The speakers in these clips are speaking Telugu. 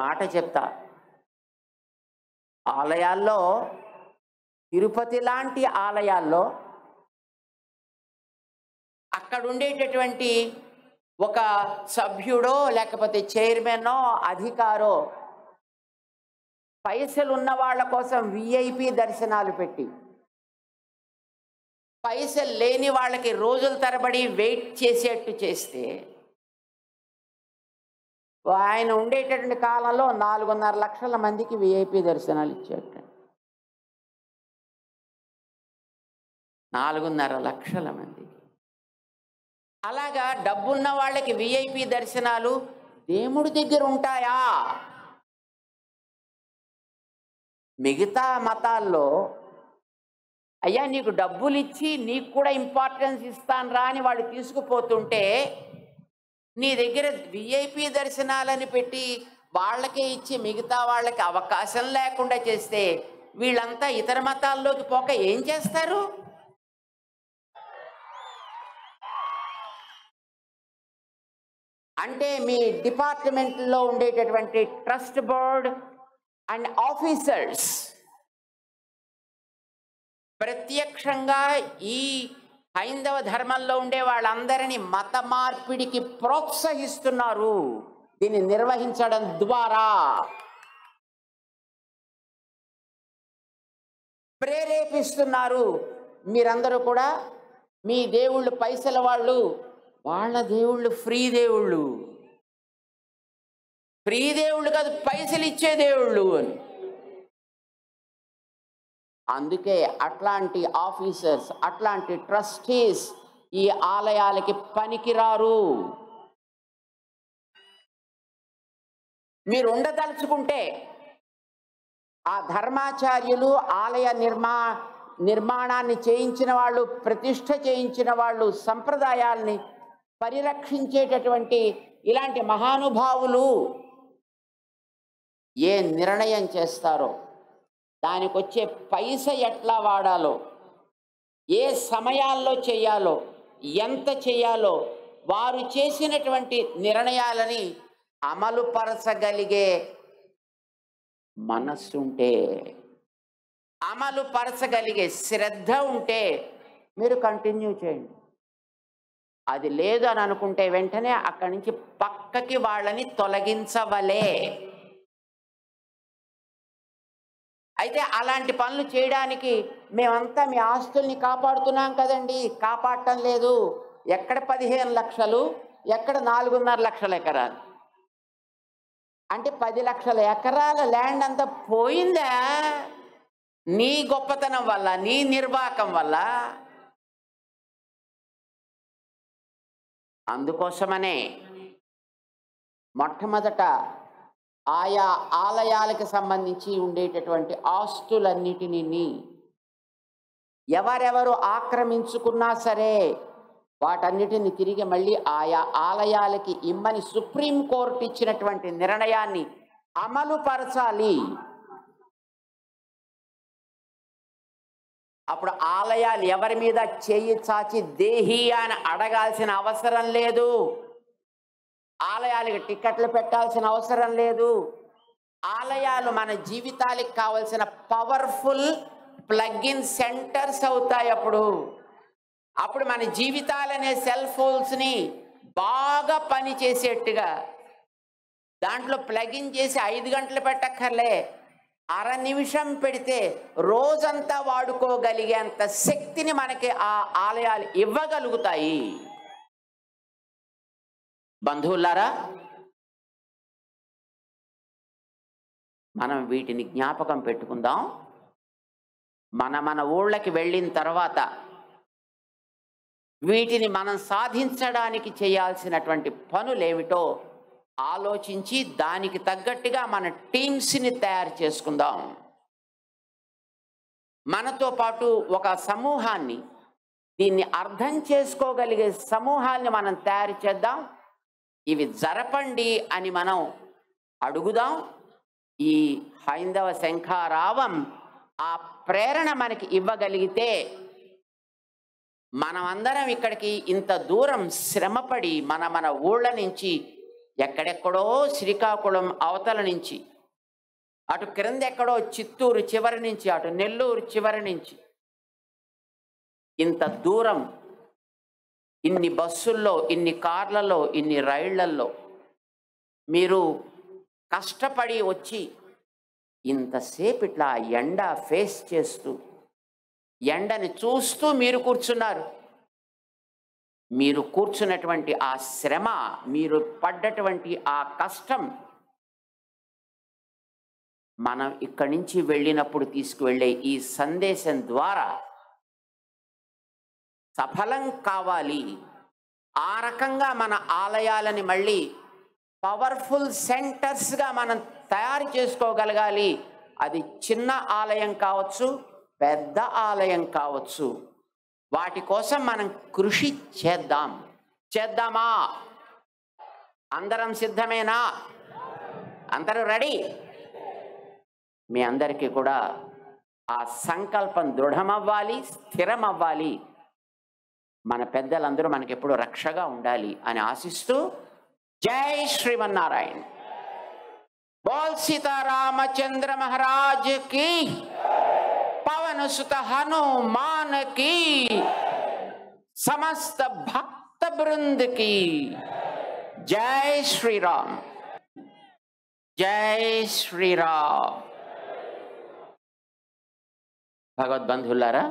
మాట చెప్తా, ఆలయాల్లో, తిరుపతి లాంటి ఆలయాల్లో అక్కడ ఉండేటటువంటి ఒక సభ్యుడో లేకపోతే చైర్మనో అధికారో పైసలు ఉన్న వాళ్ళ కోసం విఐపి దర్శనాలు పెట్టి, పైసలు లేని వాళ్ళకి రోజుల తరబడి వెయిట్ చేసేట్టు చేస్తే, ఆయన ఉండేటటువంటి కాలంలో 4.5 లక్షల మందికి విఐపి దర్శనాలు ఇచ్చేట. 4.5 లక్షల మందికి. అలాగా డబ్బున్న వాళ్ళకి విఐపి దర్శనాలు దేవుడి దగ్గర ఉంటాయా? మిగతా మతాల్లో అయ్యా నీకు డబ్బులు ఇచ్చి నీకు కూడా ఇంపార్టెన్స్ ఇస్తాను రా అని వాళ్ళు తీసుకుపోతుంటే, నీ దగ్గర విఐపి దర్శనాలని పెట్టి వాళ్ళకే ఇచ్చి మిగతా వాళ్ళకి అవకాశం లేకుండా చేస్తే వీళ్ళంతా ఇతర మతాల్లోకి పోక ఏం చేస్తారు? అంటే మీ డిపార్ట్మెంట్లో ఉండేటటువంటి ట్రస్ట్ బోర్డ్ అండ్ ఆఫీసర్స్ ప్రత్యక్షంగా ఈ హైందవ ధర్మంలో ఉండే వాళ్ళందరినీ మత మార్పిడికి ప్రోత్సహిస్తున్నారు. దీన్ని నిర్వహించడం ద్వారా ప్రేరేపిస్తున్నారు. మీరందరూ కూడా మీ దేవుళ్ళు పైసల వాళ్ళు, వాళ్ళ దేవుళ్ళు ఫ్రీ దేవుళ్ళు. ఫ్రీ దేవుళ్ళు కాదు, పైసలు ఇచ్చే దేవుళ్ళు అని. అందుకే అట్లాంటి ఆఫీసర్స్, అట్లాంటి ట్రస్టీస్ ఈ ఆలయాలకి పనికిరారు. మీరు ఉండదలుచుకుంటే ఆ ధర్మాచార్యులు, ఆలయ నిర్మాణాన్ని చేయించిన వాళ్ళు, ప్రతిష్ఠ చేయించిన వాళ్ళు, సంప్రదాయాల్ని పరిరక్షించేటటువంటి ఇలాంటి మహానుభావులు ఏ నిర్ణయం చేస్తారో, దానికి వచ్చే పైస ఎట్లా వాడాలో, ఏ సమయాల్లో చేయాలో, ఎంత చేయాలో, వారు చేసినటువంటి నిర్ణయాలని అమలుపరచగలిగే మనస్సుంటే, అమలుపరచగలిగే శ్రద్ధ ఉంటే మీరు కంటిన్యూ చేయండి. అది లేదు అని అనుకుంటే వెంటనే అక్కడి నుంచి పక్కకి వాళ్ళని తొలగించవలే. అయితే అలాంటి పనులు చేయడానికి మేమంతా మీ ఆస్తుల్ని కాపాడుతున్నాం కదండి, కాపాడటం లేదు. ఎక్కడ 15 లక్షలు, ఎక్కడ 4.5 లక్షల ఎకరాలు? అంటే 10 లక్షల ఎకరాల ల్యాండ్ అంతా పోయిందా నీ గొప్పతనం వల్ల, నీ నిర్వాకం వల్ల. అందుకోసమనే మొట్టమొదట ఆయా ఆలయాలకు సంబంధించి ఉండేటటువంటి ఆస్తులన్నిటినీ ఎవరెవరు ఆక్రమించుకున్నా సరే వాటన్నిటిని తిరిగి మళ్ళీ ఆయా ఆలయాలకి ఇమ్మని సుప్రీంకోర్టు ఇచ్చినటువంటి నిర్ణయాన్ని అమలుపరచాలి. అప్పుడు ఆలయాలు ఎవరి మీద చేయి చాచి దేహి అని అడగాల్సిన అవసరం లేదు. ఆలయాలకు టికెట్లు పెట్టాల్సిన అవసరం లేదు. ఆలయాలు మన జీవితాలకు కావలసిన పవర్ఫుల్ ప్లగ్-ఇన్ సెంటర్స్ అవుతాయి. అప్పుడు మన జీవితాలనే సెల్ ఫోన్స్ని బాగా పనిచేసేట్టుగా దాంట్లో ప్లగ్-ఇన్ చేసి 5 గంటలు పెట్టక్కర్లే, అర నిమిషం పెడితే రోజంతా వాడుకోగలిగేంత శక్తిని మనకి ఆ ఆలయాలు ఇవ్వగలుగుతాయి. బంధువులారా, మనం వీటిని జ్ఞాపకం పెట్టుకుందాం. మన ఊళ్ళకి వెళ్ళిన తర్వాత వీటిని మనం సాధించడానికి చేయాల్సినటువంటి పనులేమిటో ఆలోచించి దానికి తగ్గట్టుగా మన టీమ్స్ని తయారు చేసుకుందాం. మనతో పాటు ఒక సమూహాన్ని, దీన్ని అర్థం చేసుకోగలిగే సమూహాన్ని మనం తయారు చేద్దాం. ఇవి జరపండి అని మనం అడుగుదాం. ఈ హైందవ శంఖారావం ఆ ప్రేరణ మనకి ఇవ్వగలిగితే మనమందరం ఇక్కడికి ఇంత దూరం శ్రమపడి మన ఊళ్ళ నుంచి ఎక్కడెక్కడో శ్రీకాకుళం అవతల నుంచి, అటు క్రింద ఎక్కడో చిత్తూరు చివరి నుంచి, అటు నెల్లూరు చివరి నుంచి, ఇంత దూరం ఇన్ని బస్సుల్లో, ఇన్ని కార్లలో, ఇన్ని రైళ్లల్లో మీరు కష్టపడి వచ్చి ఇంతసేపు ఇట్లా ఎండ ఫేస్ చేస్తూ, ఎండని చూస్తూ మీరు కూర్చున్నారు. మీరు కూర్చున్నటువంటి ఆ శ్రమ, మీరు పడ్డటువంటి ఆ కష్టం మనం ఇక్కడి నుంచి వెళ్ళినప్పుడు తీసుకువెళ్ళే ఈ సందేశం ద్వారా సఫలం కావాలి. ఆ రకంగా మన ఆలయాలని మళ్ళీ పవర్ఫుల్ సెంటర్స్గా మనం తయారు చేసుకోగలగాలి. అది చిన్న ఆలయం కావచ్చు, పెద్ద ఆలయం కావచ్చు. వాటి కోసం మనం కృషి చేద్దామా? అందరం సిద్ధమేనా? అందరూ రెడీ? మీ అందరికీ కూడా ఆ సంకల్పం దృఢమవ్వాలి, స్థిరమవ్వాలి. మన పెద్దలందరూ మనకి ఎప్పుడు రక్షగా ఉండాలి అని ఆశిస్తూ, జై శ్రీమన్నారాయణ. बोल सीतारामचंद्र महाराज की, पवन सुत हनुमान की, समस्त भक्त वृंद की जय श्री राम, जय श्री राम. భగవద్బంధులారా,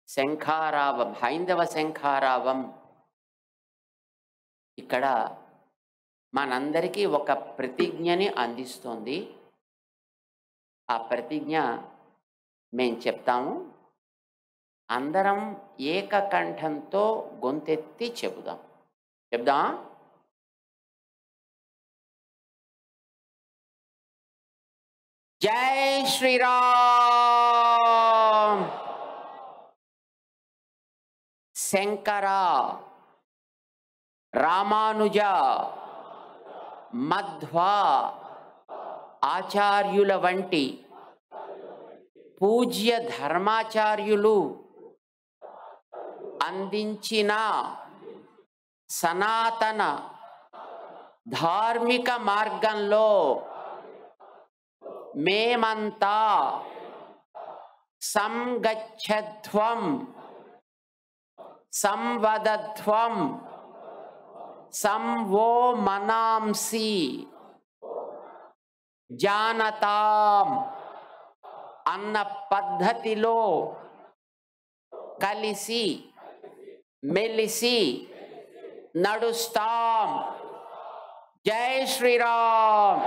శంఖారావం, హైందవ శంఖారావం ఇక్కడ మనందరికీ ఒక ప్రతిజ్ఞని అందిస్తోంది. ఆ ప్రతిజ్ఞ మేము చెప్తాము. అందరం ఏకకంఠంతో గొంతెత్తి చెబుదాం. జై శ్రీరామ్. శంకర, రామానుజ, మధ్వ ఆచార్యుల వంటి పూజ్య ధర్మాచార్యులు అందించిన సనాతన ధార్మిక మార్గంలో మేమంతా సంగచ్చధ్వం, సంవదధ్వం, సంవో మనాంసి, జానతాం అన్న పద్ధతిలో కలిసి మెలిసి నడుస్తాం. జై శ్రీరామ్.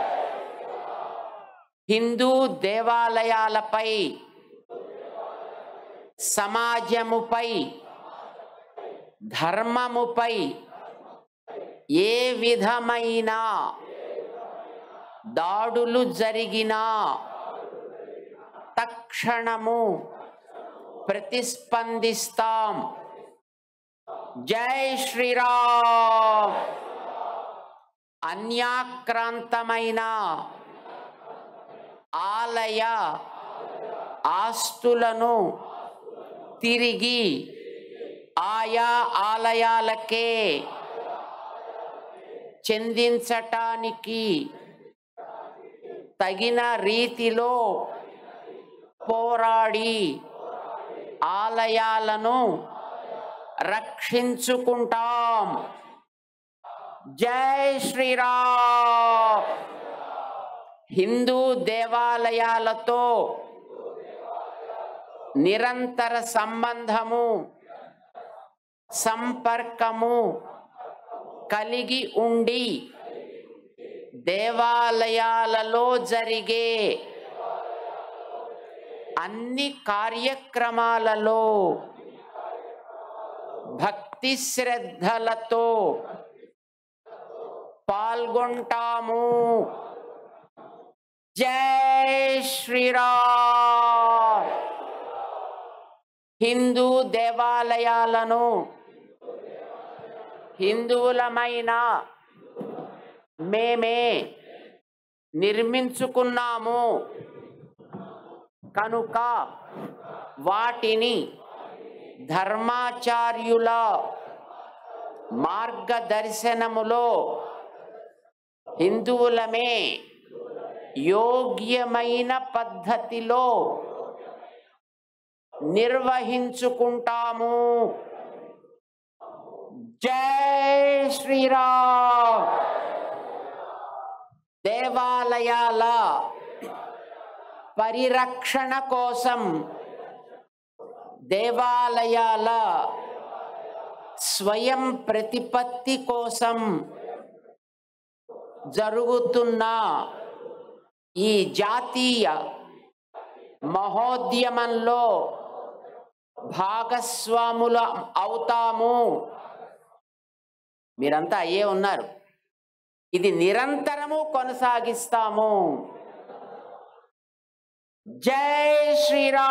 హిందూ దేవాలయాలపై, సమాజముపై, ధర్మముపై ఏ విధమైన దాడులు జరిగినా తక్షణము ప్రతిస్పందిస్తాం. జై శ్రీరామ్. అన్యాక్రాంతమైన ఆలయ ఆస్తులను తిరిగి ఆయా ఆలయాలకే చెందించటానికి తగిన రీతిలో పోరాడి ఆలయాలను రక్షించుకుంటాం. జై శ్రీరామ్. హిందూ దేవాలయాలతో నిరంతర సంబంధము, సంపర్కము కలిగి ఉండి దేవాలయాలలో జరిగే అన్ని కార్యక్రమాలలో భక్తి శ్రద్ధలతో పాల్గొంటాము. జై శ్రీరామ్. హిందూ దేవాలయాలను హిందువులమైన మేమే నిర్మించుకున్నాము కనుక వాటిని ధర్మాచార్యుల మార్గదర్శనములో హిందువులమే యోగ్యమైన పద్ధతిలో నిర్వహించుకుంటాము. జై శ్రీరామ్. దేవాలయాల పరిరక్షణ కోసం, దేవాలయాల స్వయం ప్రతిపత్తి కోసం జరుగుతున్న ఈ జాతీయ మహోద్యమంలో భాగస్వాములు అవుతాము. మీరంతా అయ్యే ఉన్నారు. ఇది నిరంతరము కొనసాగిస్తాము. జై శ్రీరామ్.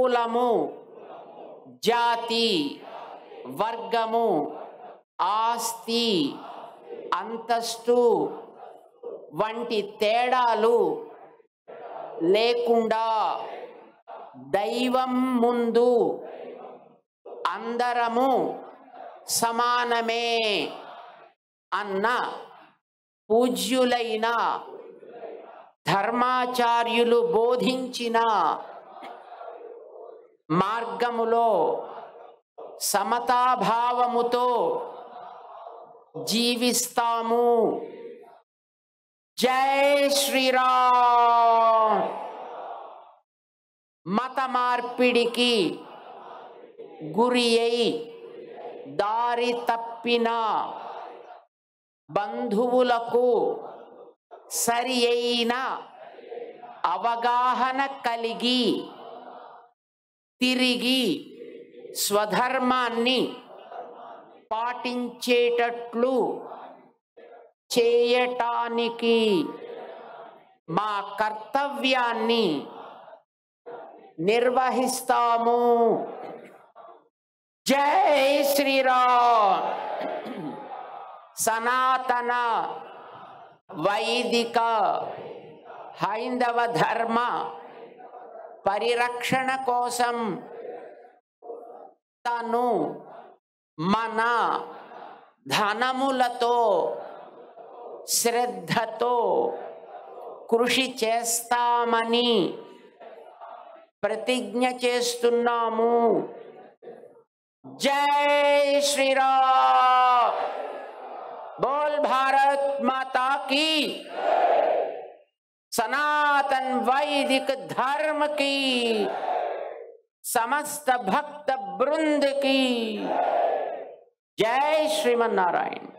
కులము, జాతి, వర్గము, ఆస్తి, అంతస్తు వంటి తేడాలు లేకుండా దైవం ముందు అందరము సమానమే అన్న పూజ్యులైన ధర్మాచార్యులు బోధించిన మార్గములో సమతాభావముతో జీవిస్తాము. జై శ్రీరామ్. మత మార్పిడికి గురి అయి దారి తప్పిన బంధువులకు సరి అయిన అవగాహన కలిగి తిరిగి స్వధర్మాన్ని పాటించేటట్లు చేయటానికి మా కర్తవ్యాన్ని నిర్వహిస్తాము. జై శ్రీరామ్. సనాతన వైదిక హైందవ ధర్మ పరిరక్షణ కోసం తను మన ధనములతో శ్రద్ధతో కృషి చేస్తామని ప్రతిజ్ఞ చేస్తున్నాము. జై శ్రీరామ్. बोल भारत माता की, सनातन वैदिक धर्म की, समस्त भक्त वृंद की जय श्रीमन नारायण.